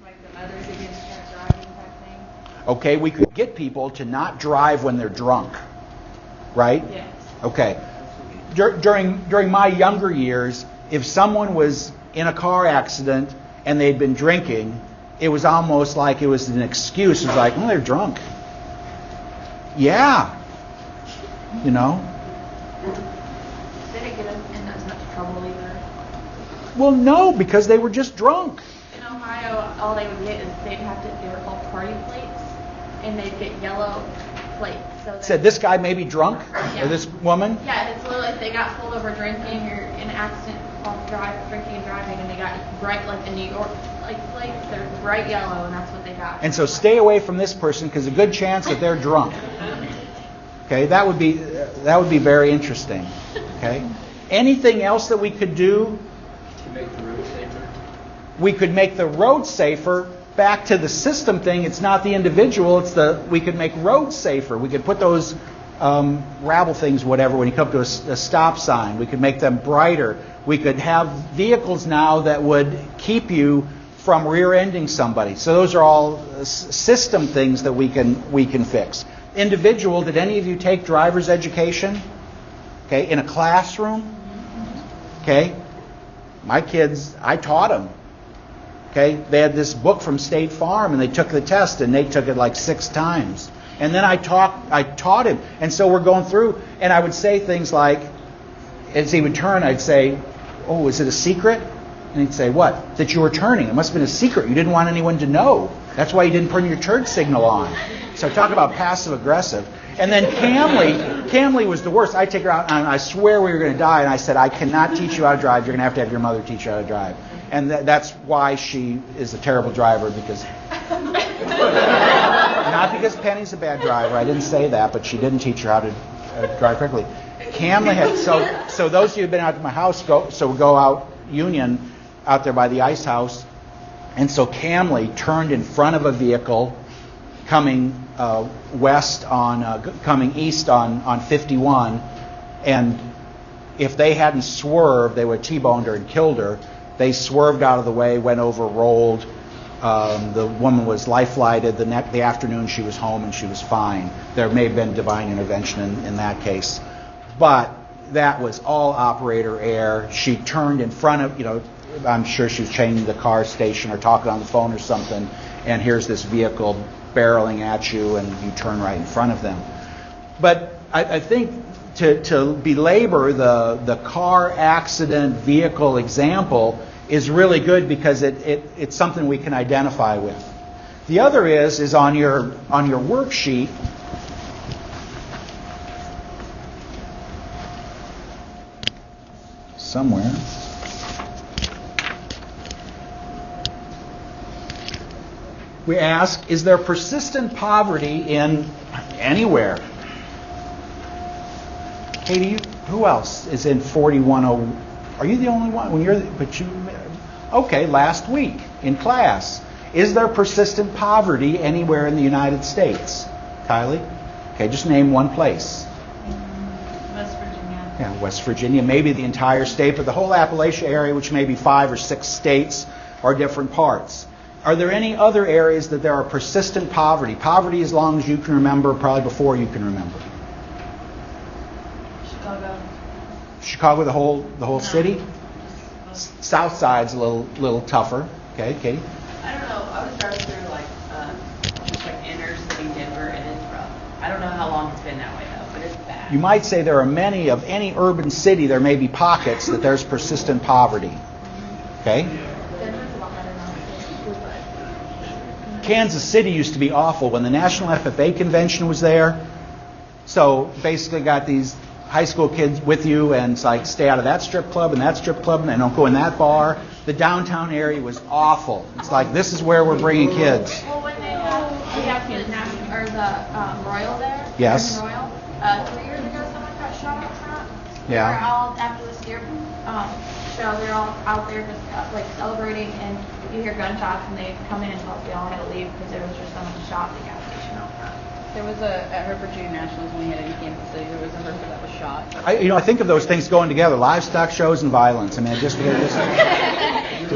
Like the mothers against driving type thing? Okay, we could get people to not drive when they're drunk, right? Yes. Okay. During my younger years, if someone was in a car accident and they'd been drinking, it was almost like it was an excuse. It was like, oh, they're drunk. Yeah. You know? They didn't get in as much trouble either. Well, no, because they were just drunk. In Ohio, all they would get is they were called party plates, and they'd get yellow plates. So Said this guy may be drunk, Yeah. or this woman. Yeah, and it's literally if they got pulled over drinking or in an accident while drinking and driving, and they got bright, like in New York, like plates, they're bright yellow, and that's what they got. And so stay away from this person because a good chance that they're drunk. Okay, that would be very interesting. Okay, anything else that we could do? To make the road safer. We could make the road safer. Back to the system thing, it's not the individual, we could make roads safer. We could put those rabble things, whatever, when you come to a stop sign. We could make them brighter. We could have vehicles now that would keep you from rear-ending somebody. So those are all system things that we can fix. Individual, did any of you take driver's education? Okay, in a classroom? Okay, my kids, I taught them. Okay, they had this book from State Farm, and they took the test, and they took it like 6 times. And then I taught him, and so we're going through, and I would say things like, as he would turn, I'd say, "Oh, is it a secret?" And he'd say, "What?" "That you were turning. It must have been a secret. You didn't want anyone to know. That's why you didn't turn your turn signal on." So talk about passive aggressive. And then Camly was the worst. I take her out, and I swear we were going to die, and I said, "I cannot teach you how to drive. You're going to have your mother teach you how to drive." And that's why she is a terrible driver, because not because Penny's a bad driver. I didn't say that, but she didn't teach her how to drive correctly. Camly had so those of you who've been out to my house go out Union out there by the ice house, and so Camly turned in front of a vehicle coming coming east on 51, and if they hadn't swerved, they would have T-boned her and killed her. They swerved out of the way, went over, rolled. The woman was life-flighted. The afternoon she was home and she was fine. There may have been divine intervention in that case. But that was all operator error. She turned in front of, I'm sure she was changing the car station or talking on the phone or something, and here's this vehicle barreling at you, and you turn right in front of them. But I think to belabor the car accident vehicle example is really good because it's something we can identify with. The other is on your worksheet. Somewhere. We ask, is there persistent poverty in anywhere? Katie, who else is in 4101? Are you the only one? Okay, last week in class. Is there persistent poverty anywhere in the United States? Kylie? Okay, just name one place. West Virginia. Yeah, West Virginia, maybe the entire state, but the whole Appalachia area, which may be 5 or 6 states, are different parts. Are there any other areas that there are persistent poverty? Poverty as long as you can remember, probably before you can remember. Chicago, the whole city? South side's a little tougher. Okay, Katie? I don't know. I was driving through just like inner city Denver, and it's rough. I don't know how long it's been that way though, but it's bad. You might say there are many of any urban city. There may be pockets that there's persistent poverty. Okay. Kansas City used to be awful when the National FFA convention was there. So basically got these high school kids with you, and it's like, stay out of that strip club and that strip club, and don't go in that bar. The downtown area was awful. It's like, this is where we're bringing kids. Well, when they have the national or the Royal there. Yes. Royal. 3 years ago, someone got shot up front. Yeah. They're all after the steer show. They're all out there just celebrating, and you hear gunshots, and they come in and tell us we all had to leave because there was just someone shot at the gas station out front. There was at Hereford Junior Nationals when we had it in Kansas City. There was a Hereford that was shot. I think of those things going together: livestock shows and violence. I mean, just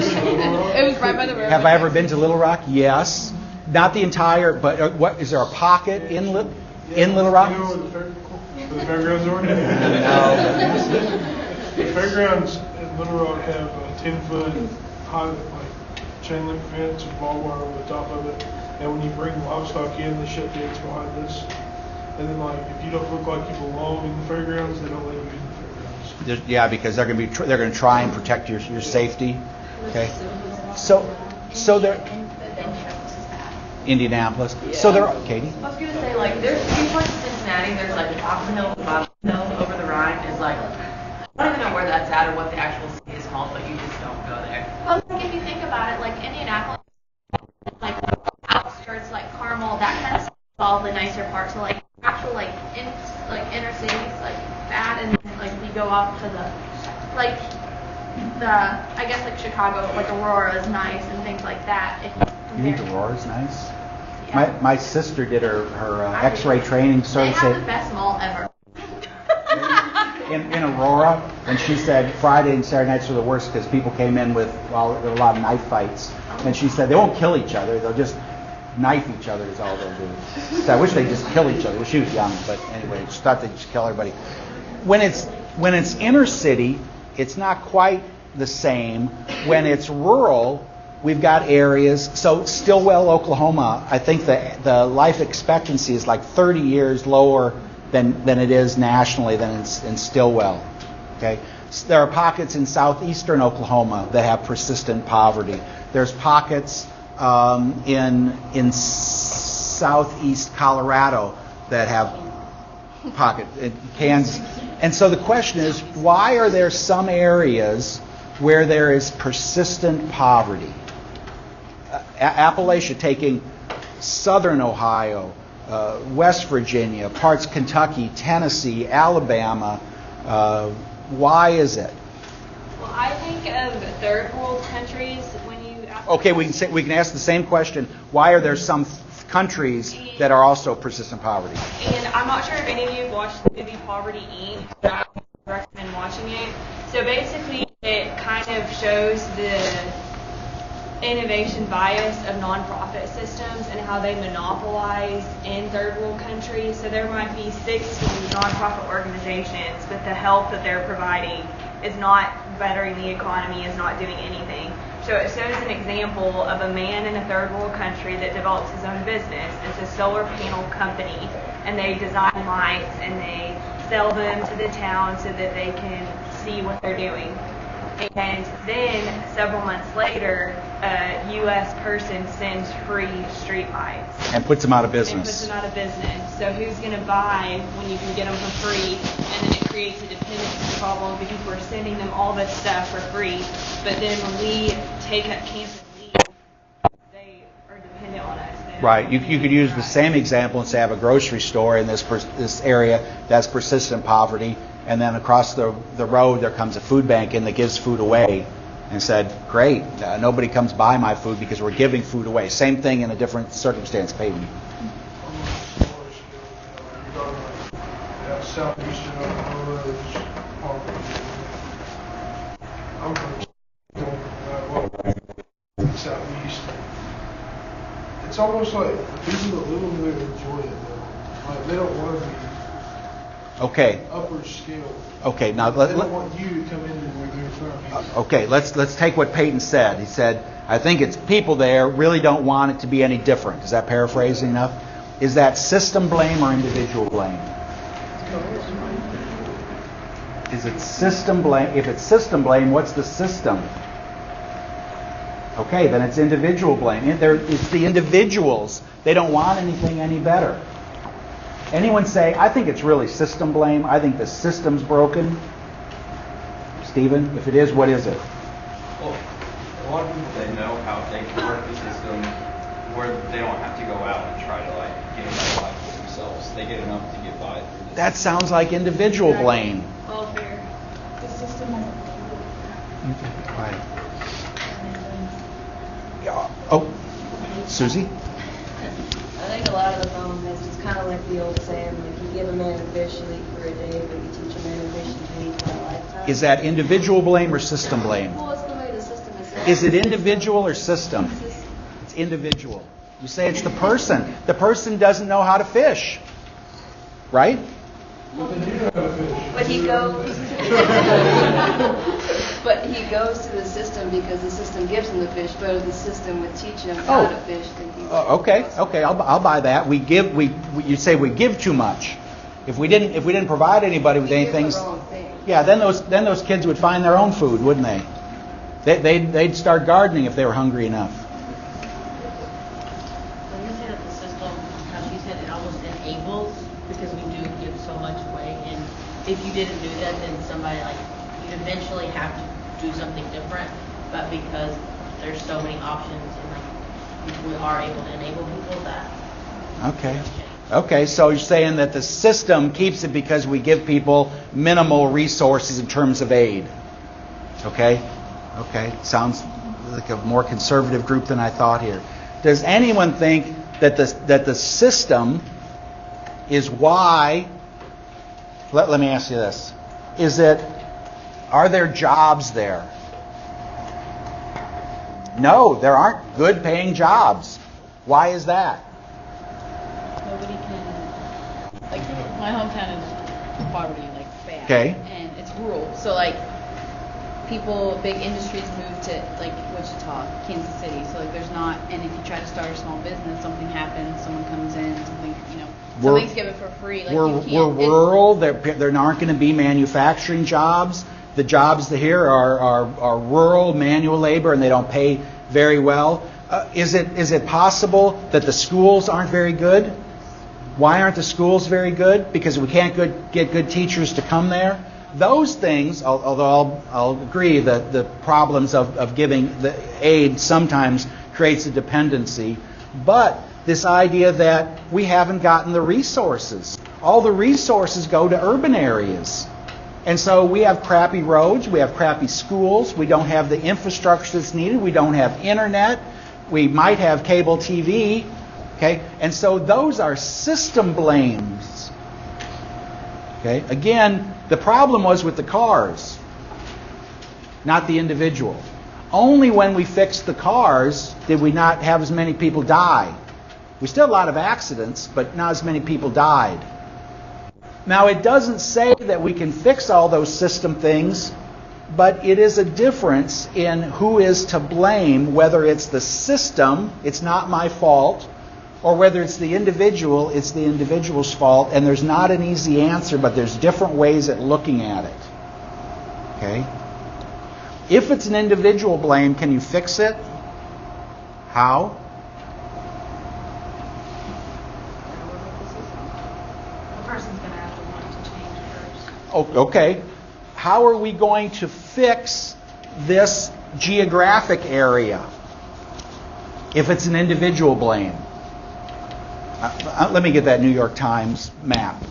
It was right by the road. Have I ever been to Little Rock? Yes. Not the entire, but what is there a pocket in Little Rock? You know where the fairgrounds are? No. The fairgrounds in Little Rock have a 10-foot high, like, chain link fence and barbed wire over the top of it. And when you bring livestock in, they shut gates behind us. And then, like, if you don't look like you belong in the fairgrounds, they don't let you in the fairgrounds. Yeah, because they're going to try and protect your safety. Okay. So they're Indianapolis. So they're Katie. I was gonna say, like, there's two parts of Cincinnati. There's like the top of the hill, the bottom of the hill, over the Rhine. Is like, I don't even know where that's at or what the actual city is called, but you just don't go there. Well, like if you think about it, like Indianapolis, like outskirts, like Carmel, that kind of stuff, all the nicer parts. So like actual like inner cities, like that, and then, like we go up to I guess like Chicago, like Aurora is nice and things like that. If You think Aurora's nice? Yeah. My sister did her X-ray training. They Started have the saying best mall ever. in Aurora, and she said Friday and Saturday nights were the worst because people came in with there were a lot of knife fights, and she said they won't kill each other; they'll just knife each other is all they'll do. So I wish they'd just kill each other. Well, she was young, but anyway, she thought they'd just kill everybody. When it's inner city, it's not quite the same. When it's rural, we've got areas. So Stillwell, Oklahoma, I think the life expectancy is like 30 years lower than it is nationally than in Stillwell. Okay, so there are pockets in southeastern Oklahoma that have persistent poverty. There's pockets in southeast Colorado that have in Kansas. And so the question is, why are there some areas where there is persistent poverty? Appalachia, taking southern Ohio, West Virginia, parts of Kentucky, Tennessee, Alabama. Why is it? Well, I think of third world countries when you ask. Okay, we can ask the same question. Why are there some countries that are also persistent poverty? And I'm not sure if any of you have watched the movie Poverty Inc. I recommend watching it. So basically, it kind of shows the innovation bias of nonprofit systems and how they monopolize in third world countries. So there might be 60 nonprofit organizations, but the help that they're providing is not bettering the economy, is not doing anything. So it shows an example of a man in a third world country that develops his own business. It's a solar panel company, and they design lights and they sell them to the town so that they can see what they're doing. And then several months later, a U.S. person sends free street lights. And puts them out of And puts business. them out of business. So who's going to buy when you can get them for free? And then it creates a dependency problem because we're sending them all this stuff for free. But then when we take up campus leave, they are dependent on us. They don't Right. You have could use the right. same example and say I have a grocery store in this area that's persistent poverty, and then across the road there comes a food bank in that gives food away, and said, great, nobody comes buy my food because we're giving food away. Same thing in a different circumstance, Peyton. Southeastern Oklahoma is poverty. I'm from southeast. It's almost like the people that live over there enjoy it though. Like they don't want to be Okay. upper scale. Okay. Now They don't want you to come in where they're from. Okay, let's take what Peyton said. He said, I think it's people there really don't want it to be any different. Is that paraphrasing enough? Is that system blame or individual blame? Is it system blame? If it's system blame, what's the system? Okay, then it's individual blame. It's the individuals. They don't want anything any better. Anyone say, I think it's really system blame. I think the system's broken. Stephen, if it is, what is it? Well, a lot of people, they know how they can work the system where they don't have to go out and try to get a better life for themselves. They get enough to get by through this. That sounds like individual blame. Welfare. The system. Right. Yeah. Oh, Susie? I think a lot of the problem is just kind of like the old saying, like you give a man a fish, he'll eat for a day, but you teach a man a fish, he'll eat for a lifetime. Is that individual blame or system blame? Well, it's the way the system is set Is it individual or system? It's individual. You say it's the person. The person doesn't know how to fish, right? But he goes. But he goes to the system because the system gives him the fish. But if the system would teach him how to fish, then he would. Okay, I'll buy that. You say we give too much. If we didn't provide anybody with anything, the wrong thing. yeah, then those kids would find their own food, wouldn't they? They'd start gardening if they were hungry enough. When you say that the system, as you said, it almost enables, because we do give so much away, and if you didn't do that, then somebody you'd eventually have to do something different. But because there's so many options and we are able to enable people, that Okay, so you're saying that the system keeps it because we give people minimal resources in terms of aid. Okay, sounds like a more conservative group than I thought here. Does anyone think that the system is why? Let me ask you this: are there jobs there? No, there aren't good paying jobs. Why is that? Nobody can, like, my hometown is poverty, like, bad. Okay. And it's rural, so, like, big industries move to, like, Wichita, Kansas City, so, like, there's not, and if you try to start a small business, something happens, someone comes in, something's given for free, like, we're rural, there aren't going to be manufacturing jobs. The jobs here are rural, manual labor, and they don't pay very well. Is it possible that the schools aren't very good? Why aren't the schools very good? Because we can't get good teachers to come there? Those things, although I'll agree that the problems of giving the aid sometimes creates a dependency, but this idea that we haven't gotten the resources. All the resources go to urban areas. And so we have crappy roads, we have crappy schools, we don't have the infrastructure that's needed, we don't have internet, we might have cable TV, okay? And so those are system blames. Okay? Again, the problem was with the cars, not the individual. Only when we fixed the cars did we not have as many people die. We still had a lot of accidents, but not as many people died. Now, it doesn't say that we can fix all those system things, but it is a difference in who is to blame, whether it's the system, it's not my fault, or whether it's the individual, it's the individual's fault, and there's not an easy answer, but there's different ways at looking at it. Okay? If it's an individual blame, can you fix it? How? Okay. How are we going to fix this geographic area if it's an individual blame? Let me get that New York Times map.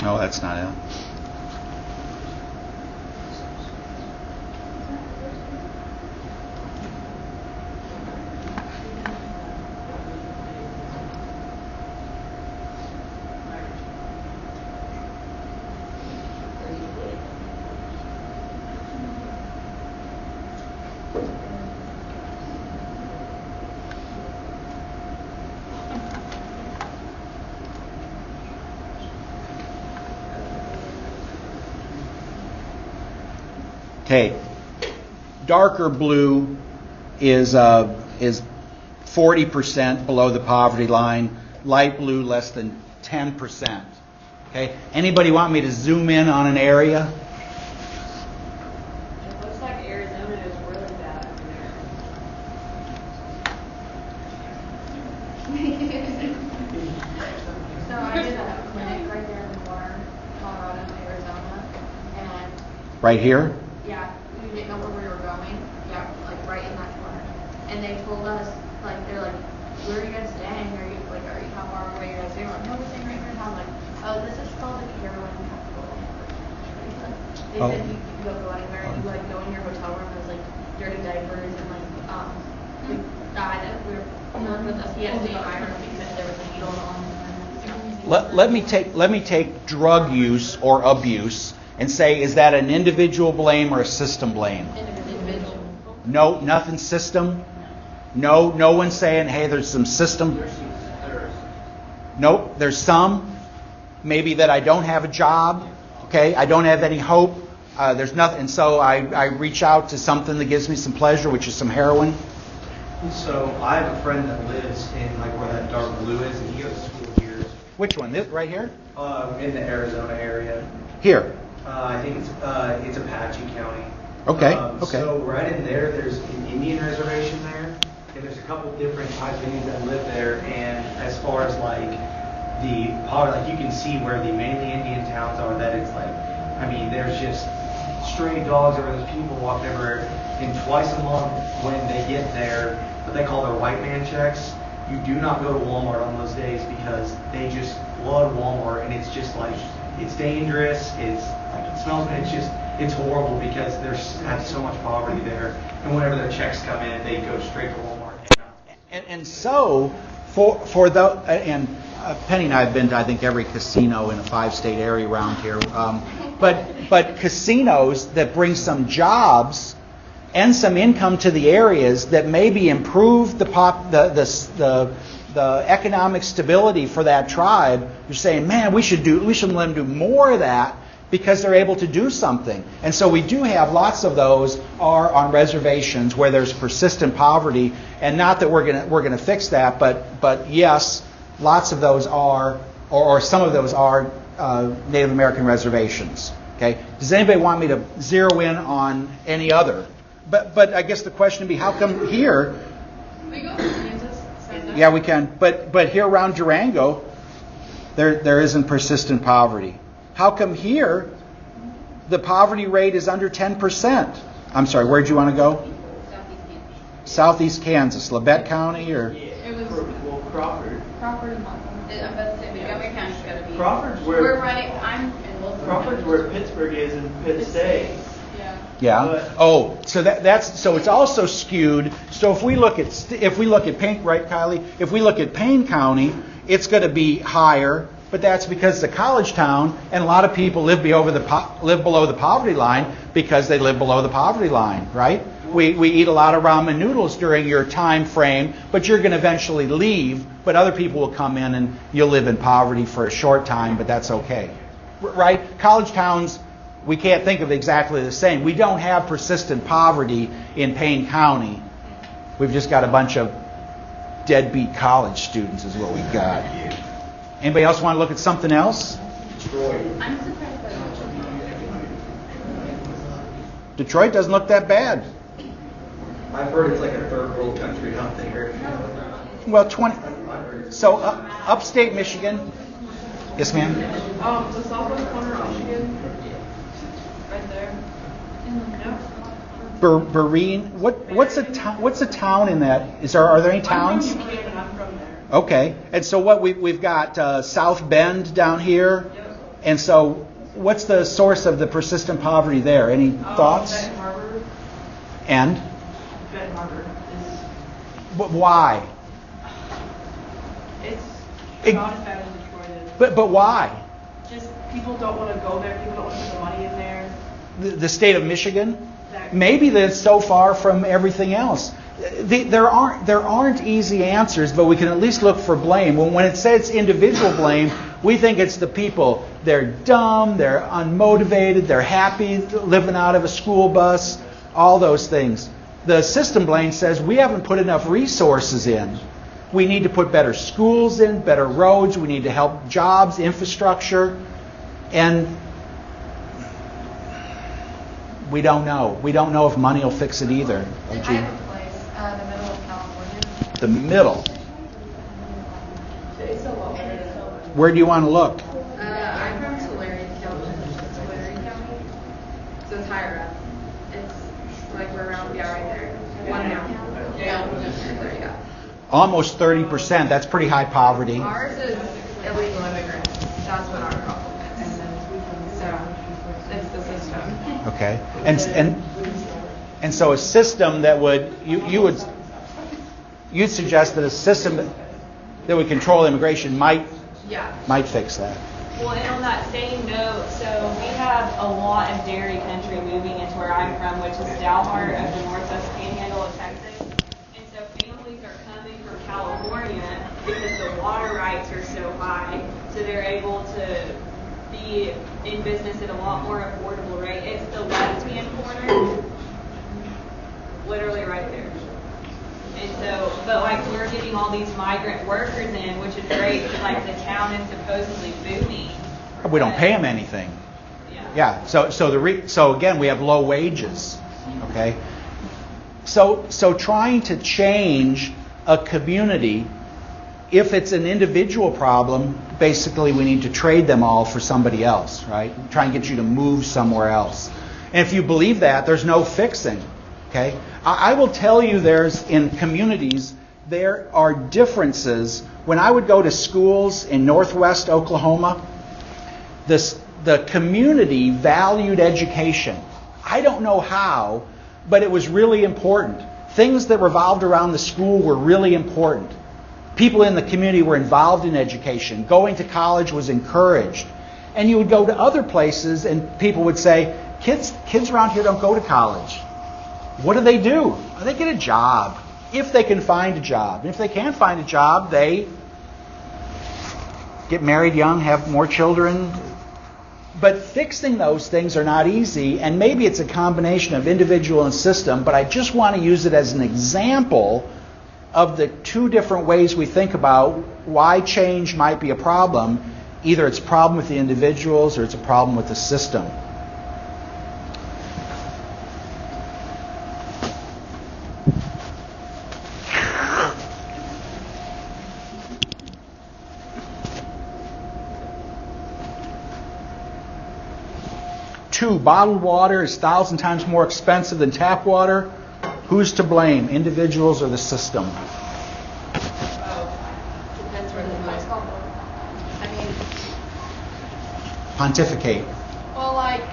No, that's not it. Okay, darker blue is 40% below the poverty line. Light blue less than 10%. Okay, anybody want me to zoom in on an area? It looks like Arizona is really bad over So I did a clinic right there in the corner, Colorado, Arizona, and Right here? yeah, we didn't know where we were going. Yeah, like right in that corner. And they told us, like, they're like, where are you guys staying? How far away are you guys staying? We're like, no, we're staying right here. And I'm like, oh, this is called the heroin capital. They Oh. said you can go anywhere. You like go in your hotel room. There's like dirty diapers and like the guy that we were with us. He had to stay in my room because there was a needle on. Let me take drug use or abuse and say, is that an individual blame or a system blame? Individual. No, nothing system. No one's saying, hey, there's some system. Nope, there's some. Maybe that I don't have a job. Okay, I don't have any hope. There's nothing, and so I reach out to something that gives me some pleasure, which is some heroin. So I have a friend that lives in like where that dark blue is, and he goes to school here. Which one? This right here? In the Arizona area. Here. I think it's Apache County. Okay. So right in there, there's an Indian reservation there, and there's a couple different types of Indians that live there. And as far as like the poverty, like you can see where the mainly Indian towns are. That it's like, I mean, there's just stray dogs everywhere. There's people walking everywhere. And twice a month when they get there, what they call their white man checks, you do not go to Walmart on those days because they just flood Walmart, and it's just like, it's dangerous, it's like, it smells, and it's horrible because there's so much poverty there. And whenever their checks come in, they go straight to Walmart. And so for the and Penny and I have been to, I think, every casino in a 5-state area around here. But casinos that bring some jobs and some income to the areas that maybe improve the economic stability for that tribe. You're saying, man, we should let them do more of that because they're able to do something. And so we do have lots of those are on reservations where there's persistent poverty, and not that we're gonna fix that, but yes, lots of those are, or some of those are Native American reservations. Okay. Does anybody want me to zero in on any other? But I guess the question would be, how come here? We go to Kansas. Yeah, we can. But here around Durango, there isn't persistent poverty. How come here the poverty rate is under 10%? I'm sorry, where'd you want to go? Southeast Kansas, Labette County, or? It was Crawford. Crawford and Montgomery. I'm about to say Montgomery County's got to be. Crawford's We're right. I'm in both. Crawford's where Pittsburgh is and Pitt State. Yeah. Oh, so that's so it's also skewed. So if we look at Payne, right, Kylie? If we look at Payne County, it's going to be higher, but that's because it's a college town, and a lot of people live below the poverty line because they live below the poverty line, right? We eat a lot of ramen noodles during your time frame, but you're going to eventually leave. But other people will come in, and you'll live in poverty for a short time, but that's okay, right? College towns. We can't think of exactly the same. We don't have persistent poverty in Payne County. We've just got a bunch of deadbeat college students is what we've got. Anybody else want to look at something else? I'm surprised by Detroit doesn't look that bad. I've heard it's like a third world country out there. Well, 20. So upstate Michigan. Yes, ma'am. The southwest corner of Michigan. Right there. Yeah. Berrien. What's a town in that? Are there any towns? I'm from Michigan, I'm from there. Okay. And so what we've got South Bend down here. Yep. And so what's the source of the persistent poverty there? Any thoughts? Benton Harbor. And Benton Harbor is. but why? It's It- not as bad as Detroit is. But why? Just people don't want to go there. People don't want to put the money in there. The state of Michigan? Exactly. Maybe that's so far from everything else. There aren't easy answers, but we can at least look for blame. When it says individual blame, we think it's the people. They're dumb, they're unmotivated, they're happy living out of a school bus, all those things. The system blame says we haven't put enough resources in. We need to put better schools in, better roads, we need to help jobs, infrastructure, and we don't know. We don't know if money will fix it either. I have a place, the middle of California. The middle. Where do you want to look? I'm from Tulare County. So it's higher up. It's like we're around, yeah, right there. One down. Yeah, there you go. Almost 30%. That's pretty high poverty. Ours is illegal immigrants. That's what our problem is. So it's the system. Okay. And so a system that would you'd suggest that a system that would control immigration might fix that. Well, and on that same note, so we have a lot of dairy country moving into where I'm from, which is Dalhart of the Northwest Panhandle of Texas. And so families are coming from California because the water rights are so high, so they're able to be in business at a lot more affordable rate. It's the left-hand corner, literally right there. And so, but like we're getting all these migrant workers in, which is great because like the town is supposedly booming. We don't pay them anything. Yeah. So again, we have low wages. Okay. So trying to change a community, if it's an individual problem, basically we need to trade them all for somebody else, right? Try and get you to move somewhere else. And if you believe that, there's no fixing. Okay? I will tell you in communities, there are differences. When I would go to schools in northwest Oklahoma, the community valued education. I don't know how, but it was really important. Things that revolved around the school were really important. People in the community were involved in education. Going to college was encouraged. And you would go to other places and people would say, kids around here don't go to college. What do? They get a job, if they can find a job. And if they can't find a job, they get married young, have more children. But fixing those things are not easy, and maybe it's a combination of individual and system, but I just want to use it as an example of the two different ways we think about why change might be a problem. Either it's a problem with the individuals or it's a problem with the system. Two, bottled water is 1,000 times more expensive than tap water. Who's to blame, individuals or the system? Depends where the price comes from. I mean, Pontificate. Well, like,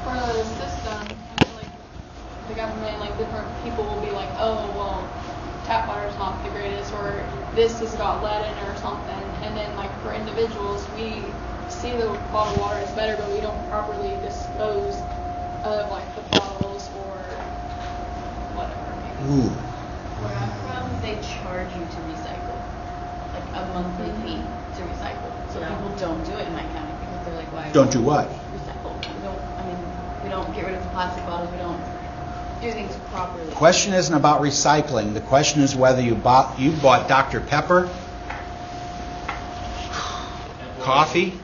for the system, I mean, like, the government, like, different people will be like, oh, well, tap water's not the greatest, or this has got lead in it or something. And then, like, for individuals, we see the bottled water is better, but we don't properly dispose of, like, the bottles or whatever. Ooh. Where I'm from, they charge you to recycle, like a monthly fee to recycle. So people don't do it in my county because they're like, why? Don't do what? Recycle. We don't get rid of the plastic bottles. We don't do things properly. The question isn't about recycling. The question is whether you bought Dr. Pepper, coffee.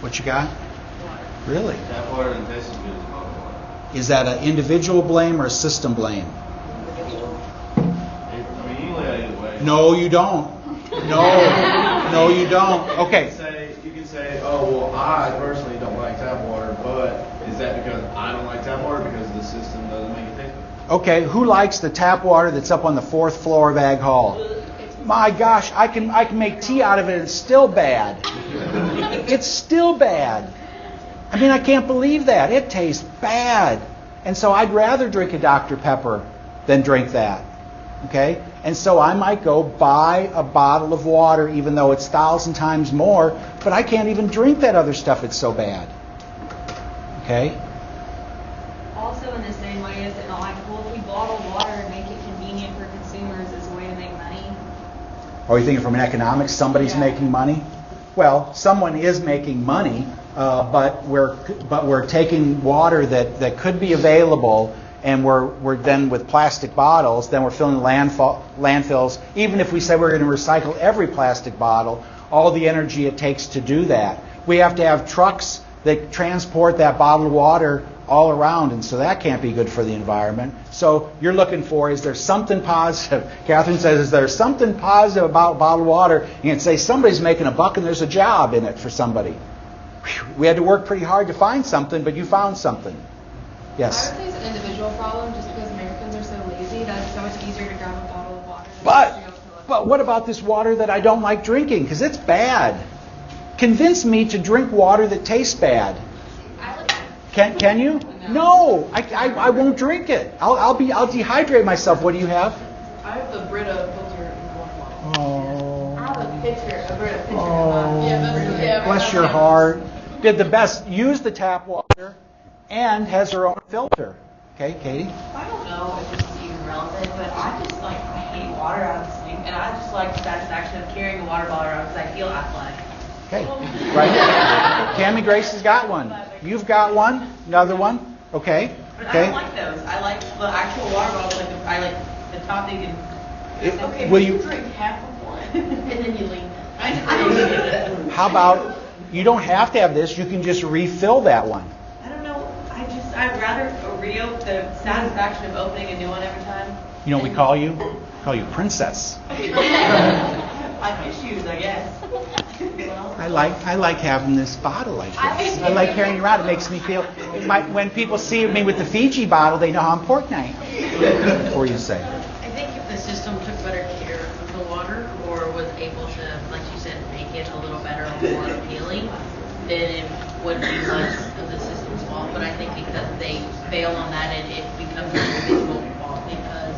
What you got? Really? Tap water and tastes as good as bottled water. Is that an individual blame or a system blame? You lay either way. No, you don't. No, you don't. Okay. You can say, oh, well, I personally don't like tap water, but is that because I don't like tap water because the system doesn't make it taste good? Okay, who likes the tap water that's up on the 4th floor of Ag Hall? My gosh, I can make tea out of it. It's still bad. It's still bad. I mean, I can't believe that. It tastes bad. And so I'd rather drink a Dr. Pepper than drink that. Okay? And so I might go buy a bottle of water, even though it's 1,000 times more, but I can't even drink that other stuff. It's so bad. Okay? Also in the same way, is it not like, well, if we bottle water and make it convenient for consumers as a way to make money? Are you thinking from an economics, somebody's making money? Well, someone is making money, but we're taking water that could be available, and we're then with plastic bottles, then we're filling landfills. Even if we say we're going to recycle every plastic bottle, all the energy it takes to do that. We have to have trucks that transport that bottled water all around, and so that can't be good for the environment. So you're looking for, is there something positive? Catherine says, is there something positive about bottled water? You can say somebody's making a buck and there's a job in it for somebody. Whew. We had to work pretty hard to find something, but you found something. Yes? I would say it's an individual problem just because Americans are so lazy that it's so much easier to grab a bottle of water. But what about this water that I don't like drinking? Because it's bad. Convince me to drink water that tastes bad. Can you? No, I won't drink it. I'll dehydrate myself. What do you have? I have the Brita filter in one bottle. Oh. I have a pitcher, a Brita pitcher. Oh. Bless your heart. Did the best. Use the tap water, and has her own filter. Okay, Katie. I don't know if this is even relevant, but I just I hate water out of the sink, and I just like the satisfaction of carrying a water bottle around because I feel athletic. Okay, right here. Cammie Grace has got one. You've got one. Another one. Okay. But Okay. I don't like those. I like the actual water bottles. I like the top that you can. Okay, Will but you? drink half of one And then you leave. I don't How about you don't have to have this? You can just refill that one. I don't know. I'd rather the satisfaction of opening a new one every time. You know what we call you? We call you princess. I have issues, I guess. I like having this bottle like this. I like carrying it around. It makes me feel. When people see me with the Fiji bottle, they know how important I am. Before you say. I think if the system took better care of the water or was able to, like you said, make it a little better, a little more appealing, then it wouldn't be much of the system's fault. But I think because they fail on that, it becomes an individual fault because,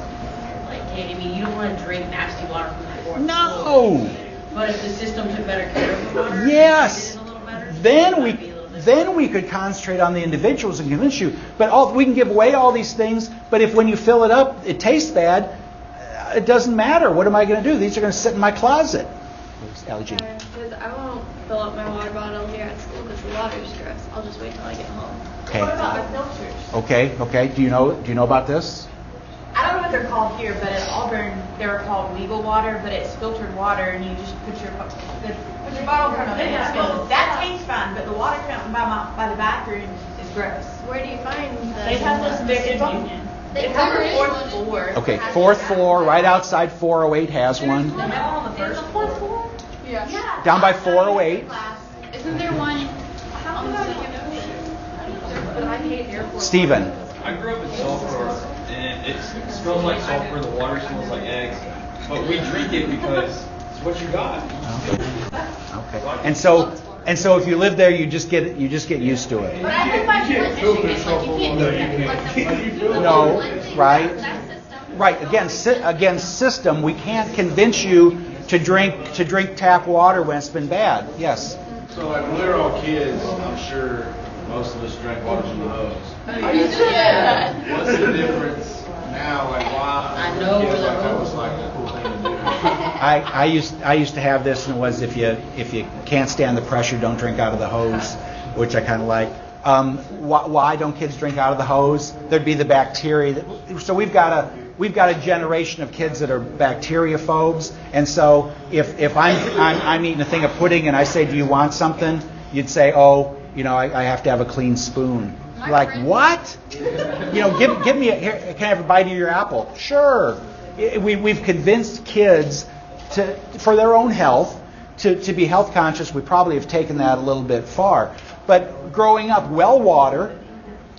like, hey, I mean, you don't want to drink nasty water from the fourth floor. No. But if the system took better care of the water, Yes. made it a little better, Then we could concentrate on the individuals and convince you. But we can give away all these things. But if when you fill it up, it tastes bad, it doesn't matter. What am I going to do? These are going to sit in my closet. LG. Because I won't fill up my water bottle here at school because the water's gross. I'll just wait till I get home. Okay. What about the filters? Okay. Do you know about this? I don't know what they're called here, but at Auburn they were called legal water, but it's filtered water, and you just put your bottle front of it. That tastes fine, but the water fountain by the bathroom is gross. Where do you find the... They have this big union. They It's on the cover fourth floor. Okay, fourth floor, right outside 408 has one. They have one on the first floor. Yeah. Down by 408. Isn't there one on the second floor? But I hate airport. Stephen. I grew up in sulfur, and it smells like sulfur. The water smells like eggs, but we drink it because it's what you got. Okay. And so if you live there, you just get used to it. But I live by Flint, Michigan. Like you can't do that. No, right? Right. Again, system. We can't convince you to drink tap water when it's been bad. Yes. So like when we were all kids, I'm sure most of us drank water from the hose. Yeah. What's the difference now? Like why? I know kids, where like, the that hose was like a cool thing to do. I used to have this, and it was if you can't stand the pressure, don't drink out of the hose, which I kind of like. Why don't kids drink out of the hose? There'd be the bacteria. So we've got a generation of kids that are bacteriophobes, and so if I'm eating a thing of pudding and I say, do you want something? You'd say, oh, I have to have a clean spoon. Like what? Give me here. Can I have a bite of your apple? Sure. We've convinced kids for their own health to be health conscious. We probably have taken that a little bit far. But growing up, well water,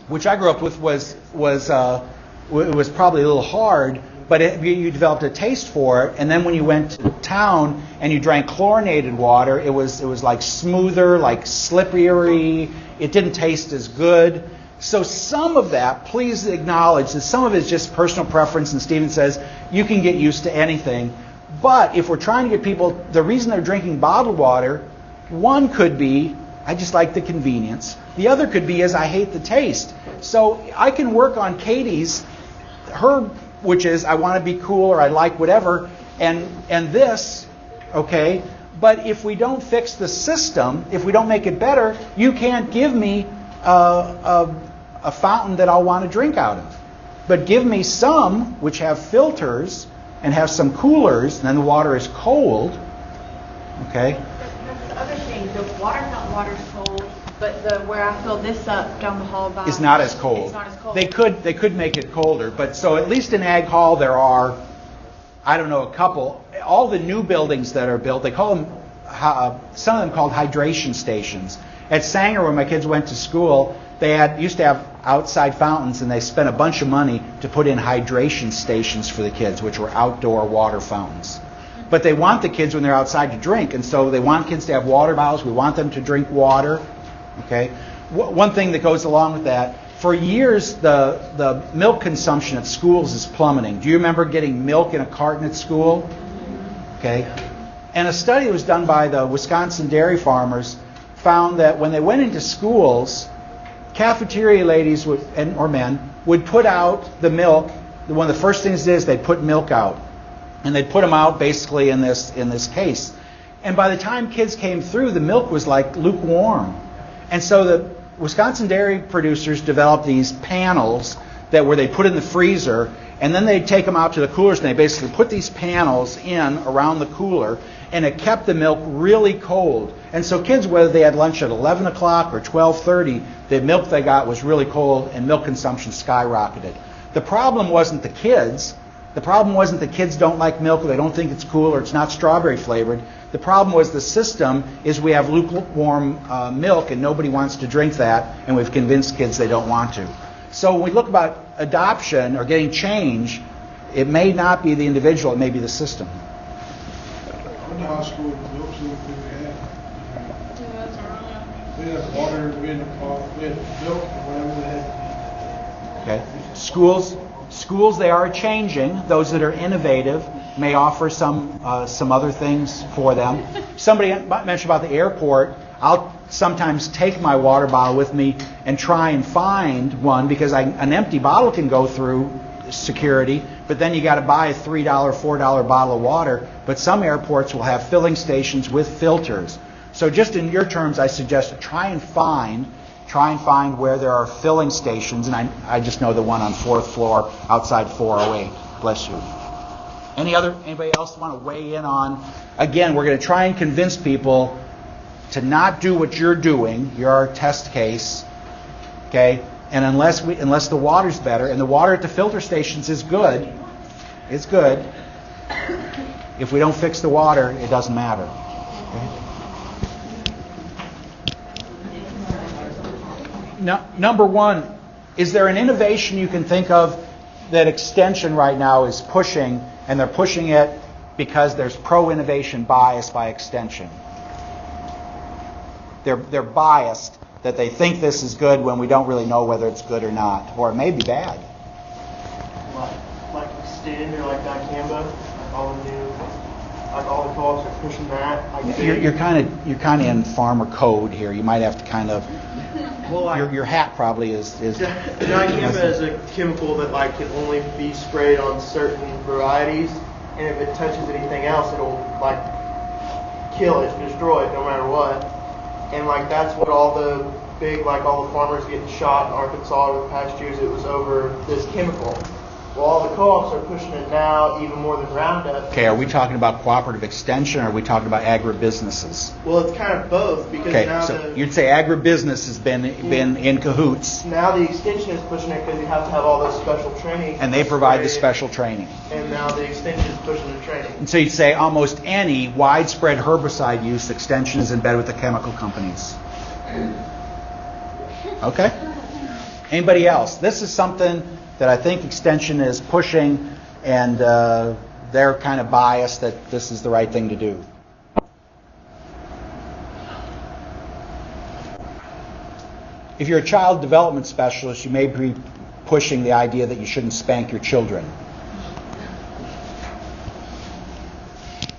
which I grew up with, was probably a little hard. But you developed a taste for it, and then when you went to town and you drank chlorinated water, it was like smoother, like slippery. It didn't taste as good. So some of that, please acknowledge that some of it is just personal preference. And Stephen says you can get used to anything. But if we're trying to get people, the reason they're drinking bottled water, one could be I just like the convenience. The other could be I hate the taste. So I can work on Katie's, which is I want to be cool or I like whatever, and this, okay? But if we don't fix the system, if we don't make it better, you can't give me a fountain that I'll want to drink out of. But give me some which have filters and have some coolers, and then the water is cold, okay? That's the other thing. The water fountain water is cold. but the where I fill this up down the hall by It's not as cold. It's not as cold. They could make it colder, but so at least in Ag Hall there are, I don't know, a couple. All the new buildings that are built, they call them, some of them called hydration stations. At Sanger, when my kids went to school, they used to have outside fountains, and they spent a bunch of money to put in hydration stations for the kids, which were outdoor water fountains. But they want the kids when they're outside to drink, and so they want kids to have water bottles. We want them to drink water. Okay. One thing that goes along with that, for years the milk consumption at schools is plummeting. Do you remember getting milk in a carton at school? Okay. And a study that was done by the Wisconsin dairy farmers found that when they went into schools, cafeteria ladies or men would put out the milk. One of the first things is they'd put milk out, and they'd put them out basically in this case. And by the time kids came through, the milk was like lukewarm. And so the Wisconsin dairy producers developed these panels where they put in the freezer, and then they'd take them out to the coolers, and they basically put these panels in around the cooler, and it kept the milk really cold. And so kids, whether they had lunch at 11 o'clock or 12:30, the milk they got was really cold, and milk consumption skyrocketed. The problem wasn't the kids. The problem wasn't the kids don't like milk, or they don't think it's cool, or it's not strawberry flavored. The problem was the system is we have lukewarm milk, and nobody wants to drink that, and we've convinced kids they don't want to. So when we look about adoption or getting change, it may not be the individual, it may be the system. I went to high school with milk so we had. We had water, we had milk, and whatever they had. Okay. Schools, they are changing. Those that are innovative may offer some other things for them. Somebody mentioned about the airport. I'll sometimes take my water bottle with me and try and find one, because an empty bottle can go through security, but then you got to buy a $3, $4 bottle of water. But some airports will have filling stations with filters. So just in your terms, I suggest try and find where there are filling stations, and I just know the one on 4th floor outside 408. Bless you. Anybody else want to weigh in on? Again, we're going to try and convince people to not do what you're doing. You're our test case, okay? And unless the water's better, and the water at the filter stations is good, it's good. If we don't fix the water, it doesn't matter. Okay? Number one, is there an innovation you can think of that Extension right now is pushing, and they're pushing it because there's pro-innovation bias by Extension? They're biased that they think this is good when we don't really know whether it's good or not, or it may be bad. Like Extend or like Dicamba, like all the co-ops are pushing that. Like You're kind of in farmer code here. You might have to kind of. Well, your hat probably is. Dicamba is a chemical that can only be sprayed on certain varieties, and if it touches anything else, it'll kill it, destroy it, no matter what. And that's what all the big, all the farmers getting shot in Arkansas over the past years. It was over this chemical. Well, all the co-ops are pushing it now, even more than Roundup. Okay, are we talking about cooperative extension, or are we talking about agribusinesses? Well, it's kind of both, because now so you'd say agribusiness has been in cahoots. Now the extension is pushing it because you have to have all this special training. And they provide the special training. And now the extension is pushing the training. And so you'd say almost any widespread herbicide use, Extension is in bed with the chemical companies. Okay? Anybody else? This is something that I think Extension is pushing, and they're kind of biased that this is the right thing to do. If you're a child development specialist, you may be pushing the idea that you shouldn't spank your children.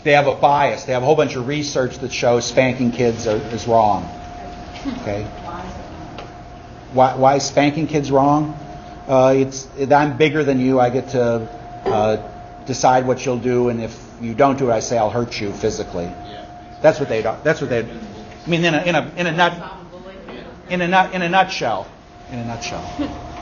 They have a bias. They have a whole bunch of research that shows spanking kids is wrong. Okay? Why is spanking kids wrong? I'm bigger than you. I get to decide what you'll do, and if you don't do it, I say I'll hurt you physically. That's what they do. That's what they. I mean, in a nutshell. In a nutshell.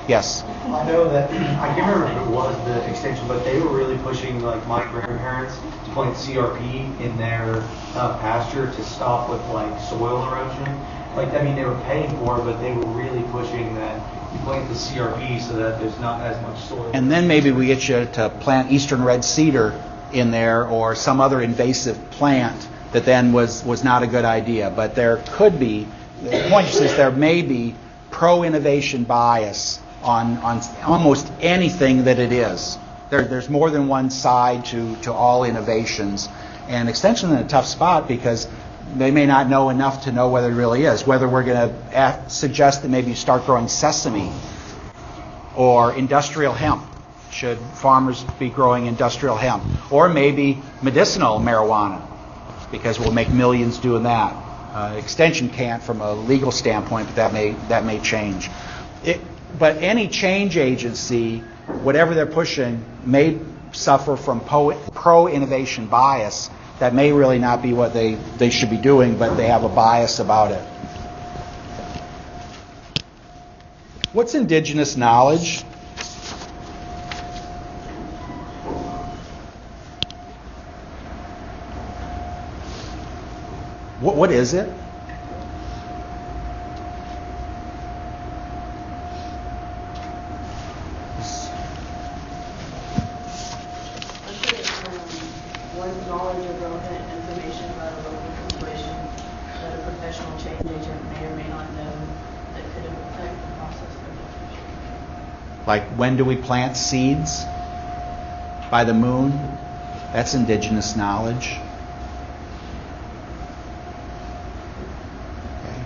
Yes. I know that, I can't remember if it was the extension, but they were really pushing, like, my grandparents to plant CRP in their pasture to stop with, like, soil erosion. Like, I mean, they were paying for it, but they were really pushing that you plant the CRP so that there's not as much soil. And then maybe we get you to plant eastern red cedar in there or some other invasive plant that then was not a good idea. But there could be, the point is there may be pro-innovation bias on almost anything that it is. There's more than one side to all innovations. And Extension's in a tough spot because they may not know enough to know whether it really is. Whether we're going to suggest that maybe you start growing sesame or industrial hemp. Should farmers be growing industrial hemp? Or maybe medicinal marijuana, because we'll make millions doing that. Extension can't from a legal standpoint, but that may change. But any change agency, whatever they're pushing, may suffer from pro-innovation bias. That may really not be what they should be doing, but they have a bias about it. What's indigenous knowledge? What is it? One's knowledge of relevant information about a local situation that a professional change agent may or may not know that could affect the process of change. Like, when do we plant seeds? By the moon? That's indigenous knowledge. Okay.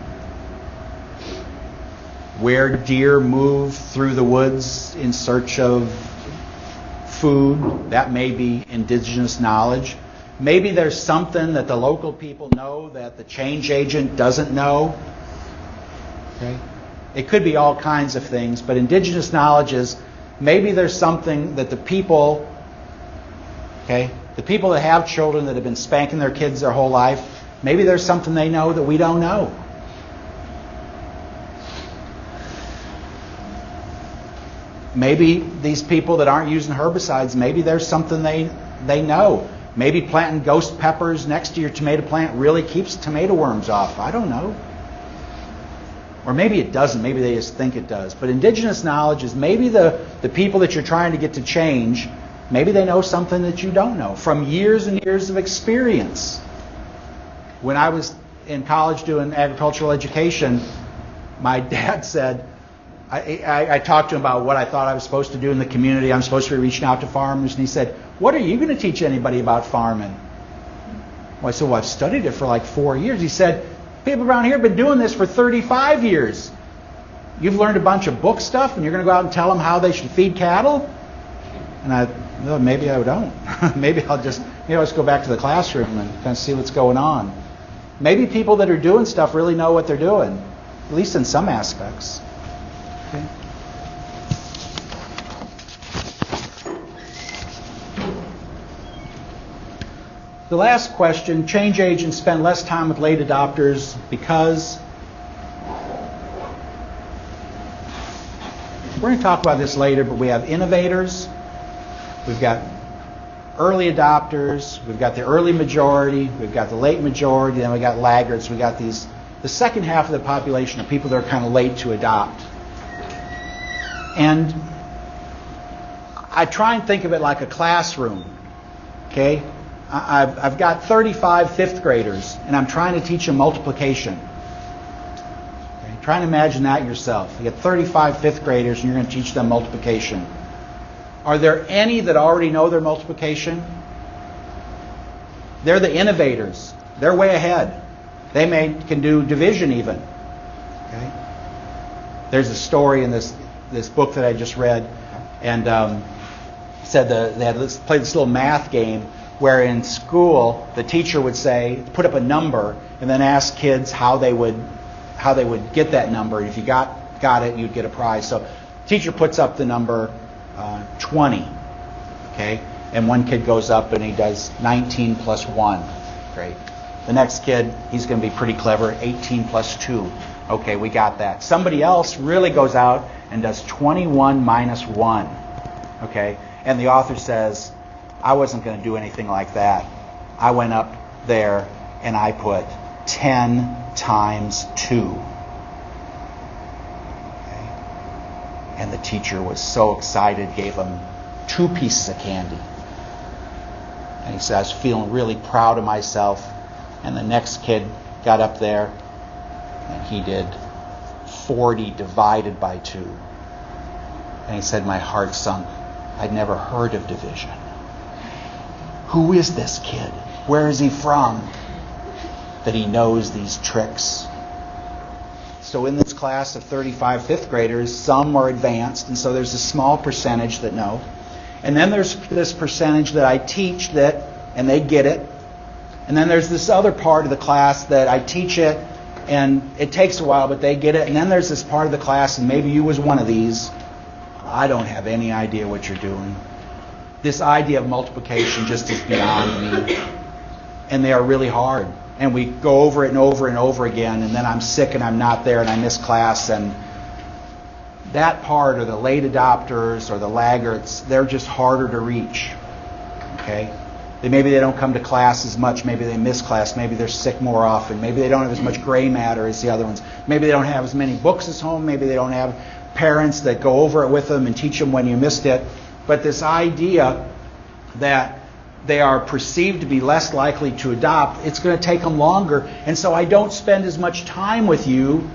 Where deer move through the woods in search of food, that may be indigenous knowledge. Maybe there's something that the local people know that the change agent doesn't know. Okay? It could be all kinds of things, but indigenous knowledge is maybe there's something that the people that have children that have been spanking their kids their whole life, maybe there's something they know that we don't know. Maybe these people that aren't using herbicides, maybe there's something they know. Maybe planting ghost peppers next to your tomato plant really keeps tomato worms off. I don't know. Or maybe it doesn't. Maybe they just think it does. But indigenous knowledge is maybe the people that you're trying to get to change, maybe they know something that you don't know from years and years of experience. When I was in college doing agricultural education, my dad said, I talked to him about what I thought I was supposed to do in the community. I'm supposed to be reaching out to farmers. And he said, what are you going to teach anybody about farming? Well, I said, well, I've studied it for like 4 years. He said, people around here have been doing this for 35 years. You've learned a bunch of book stuff and you're going to go out and tell them how they should feed cattle? And well, maybe I don't. maybe I'll just go back to the classroom and kind of see what's going on. Maybe people that are doing stuff really know what they're doing, at least in some aspects. Okay. The last question, change agents spend less time with late adopters because we're going to talk about this later, but we have innovators, we've got early adopters, we've got the early majority, we've got the late majority, then we've got laggards. We've got the second half of the population are people that are kind of late to adopt. And I try and think of it like a classroom, okay? I've got 35 fifth graders, and I'm trying to teach them multiplication. Okay? Try and imagine that yourself. You got 35 fifth graders, and you're going to teach them multiplication. Are there any that already know their multiplication? They're the innovators. They're way ahead. They can do division even. Okay? There's a story in this book that I just read, and said they had played this little math game where in school the teacher would say, put up a number, and then ask kids how they would get that number. If you got it, you'd get a prize. So the teacher puts up the number 20, okay, and one kid goes up and he does 19 plus 1. Great. The next kid, he's going to be pretty clever, 18 plus 2. Okay, we got that. Somebody else really goes out and does 21 minus 1. Okay? And the author says, I wasn't going to do anything like that. I went up there and I put 10 times 2. Okay? And the teacher was so excited, gave him 2 pieces of candy. And he said, I was feeling really proud of myself. And the next kid got up there and he did 40 divided by 2. And he said, my heart sunk. I'd never heard of division. Who is this kid? Where is he from? That he knows these tricks. So in this class of 35 fifth graders, some are advanced, and so there's a small percentage that know. And then there's this percentage that I teach that, and they get it. And then there's this other part of the class that I teach it, and it takes a while, but they get it. And then there's this part of the class, and maybe you was one of these. I don't have any idea what you're doing. This idea of multiplication just is beyond me. And they are really hard. And we go over it and over and over again, and then I'm sick and I'm not there and I miss class. And that part, or the late adopters or the laggards, they're just harder to reach. Okay? Maybe they don't come to class as much. Maybe they miss class. Maybe they're sick more often. Maybe they don't have as much gray matter as the other ones. Maybe they don't have as many books as home. Maybe they don't have parents that go over it with them and teach them when you missed it. But this idea that they are perceived to be less likely to adopt, it's going to take them longer. And so I don't spend as much time with you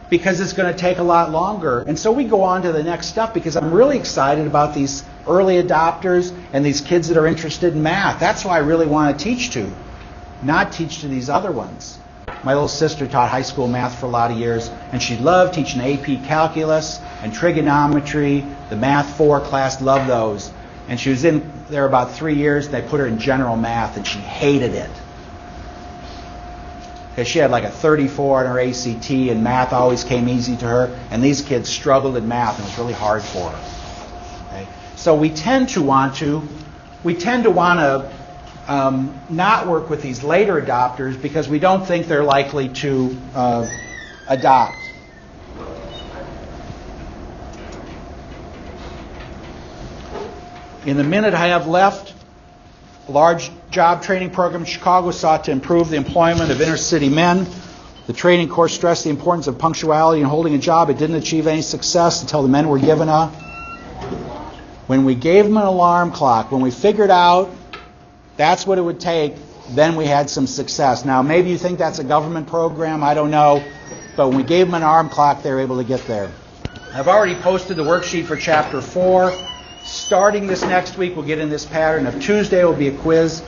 because it's going to take a lot longer. And so we go on to the next stuff because I'm really excited about these early adopters and these kids that are interested in math. That's who I really want to teach to, not teach to these other ones. My little sister taught high school math for a lot of years, and she loved teaching AP calculus and trigonometry, the Math 4 class, loved those. And she was in there about 3 years, and they put her in general math, and she hated it. Because she had like a 34 on her ACT, and math always came easy to her, and these kids struggled in math, and it was really hard for her. Okay? So we tend to want to not work with these later adopters because we don't think they're likely to adopt. In the minute I have left, a large job training program in Chicago sought to improve the employment of inner city men. The training course stressed the importance of punctuality in holding a job. It didn't achieve any success until the men were given when we gave them an alarm clock, when we figured out that's what it would take, then we had some success. Now, maybe you think that's a government program, I don't know, but when we gave them an alarm clock, they were able to get there. I've already posted the worksheet for Chapter 4. Starting this next week, we'll get in this pattern of Tuesday will be a quiz.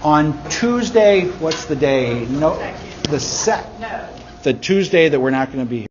On Tuesday, what's the day? The Tuesday that we're not going to be here.